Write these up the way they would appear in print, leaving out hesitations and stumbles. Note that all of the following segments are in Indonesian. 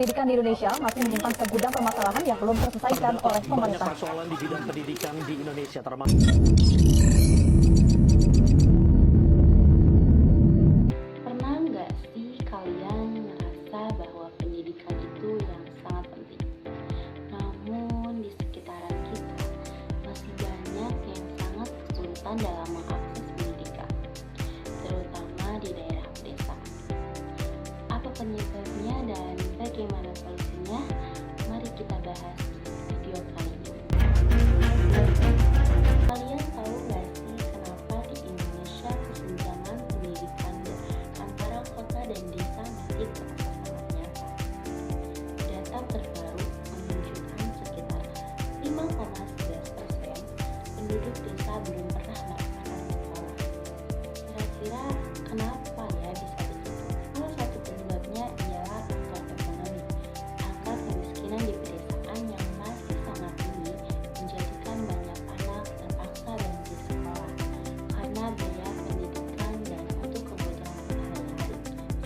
Pendidikan di Indonesia masih menyimpan segudang permasalahan yang belum terselesaikan oleh Banyak pemerintah. persoalan di bidang pendidikan di Indonesia termasuk Pernah nggak sih kalian merasa bahwa pendidikan itu yang sangat penting? Namun di sekitaran kita masih banyak yang sangat kesulitan dalam mengakses pendidikan, terutama di daerah pedesaan. Apa penyebabnya dan bagaimana solusinya? Mari kita bahas di video kali ini. Kalian tahu nggak sih kenapa di Indonesia kesenjangan pendidikan antara kota dan desa masih terasa sangat nyata? Data terbaru menunjukkan sekitar 5,11% penduduk desa belum pernah merasakan sekolah. Kira-kira kenapa ya bisa begitu? Salah satu penyebabnya ialah faktor ekonomi. Angka kemiskinan di pedesaan yang masih sangat tinggi menjadikan banyak anak terpaksa berhenti sekolah karena biaya pendidikan dan untuk kebutuhan sehari-hari.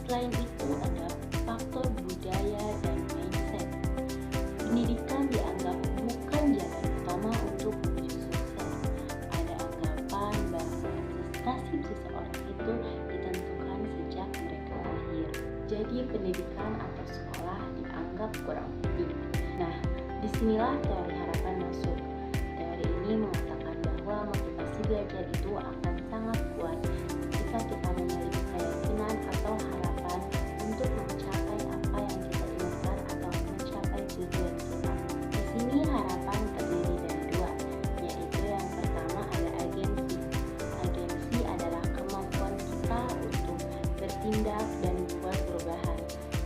Selain itu ada faktor budaya dan mindset. Pendidikan dianggap bukan jalan utama untuk menuju sukses. Ada anggapan bahwa nasib seseorang itu ditentukan sejak mereka lahir. Jadi pendidikan atau sekolah dianggap kurang penting. Nah, disinilah teori harapan masuk. Teori ini mengatakan bahwa motivasi belajar itu akan sangat kuat jika kita memiliki keyakinan atau harapan untuk mencapai apa yang kita inginkan atau mencapai tujuan kita. Di sini harapan terdiri dari dua, yaitu yang pertama ada agensi. Agensi adalah kemampuan kita untuk bertindak dan membuat perubahan.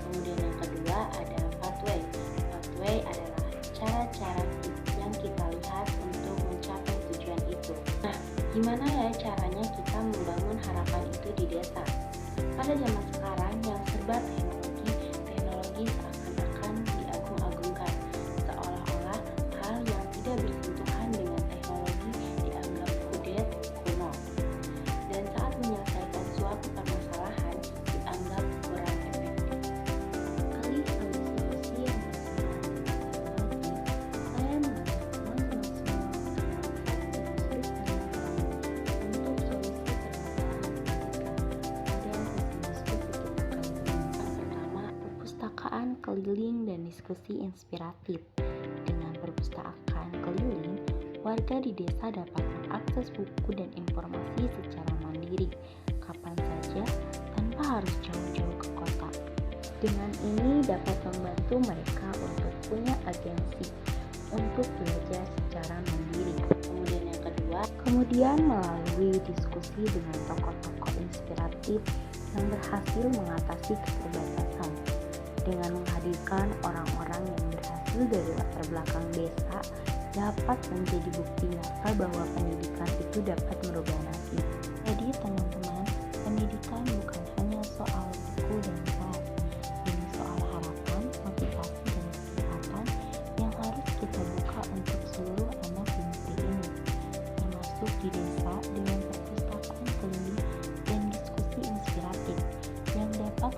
Kemudian yang kedua ada pathway. Pathway adalah cara-cara yang kita lihat untuk mencapai tujuan itu. Nah, gimana ya caranya kita membangun harapan itu di desa? Pada zaman sekarang yang serba teknologi seakan-akan diagung-agungkan, seolah-olah hal yang tidak bersentuhan dengan teknologi dianggap kudet, kuno. Dan saat menyelesaikan suatu permasalahan dianggap kurang efektif. Alih solusi yang bersentuhan dengan teknologi, saya mengajak teman-teman semua untuk solusi permasalahan pendidikan. Kemudian sesi diskusi kita kali ini. Yang pertama, perpustakaan keliling dan diskusi inspiratif. Dengan perpustakaan keliling, warga di desa dapat mengakses buku dan informasi secara mandiri, kapan saja, tanpa harus jauh-jauh ke kota. Dengan ini dapat membantu mereka untuk punya agensi untuk belajar secara mandiri. Kemudian yang kedua, melalui diskusi dengan tokoh-tokoh inspiratif yang berhasil mengatasi keterbatasan. Dengan menghadirkan orang-orang yang berhasil dari latar belakang desa dapat menjadi bukti nyata bahwa pendidikan itu dapat merubah nasib. Jadi teman-teman, pendidikan bukan hanya soal buku dan kelas. Ini soal harapan, motivasi, dan kesempatan yang harus kita buka untuk seluruh anak di negeri ini, termasuk di desa dengan perpustakaan keliling dan diskusi inspiratif yang dapat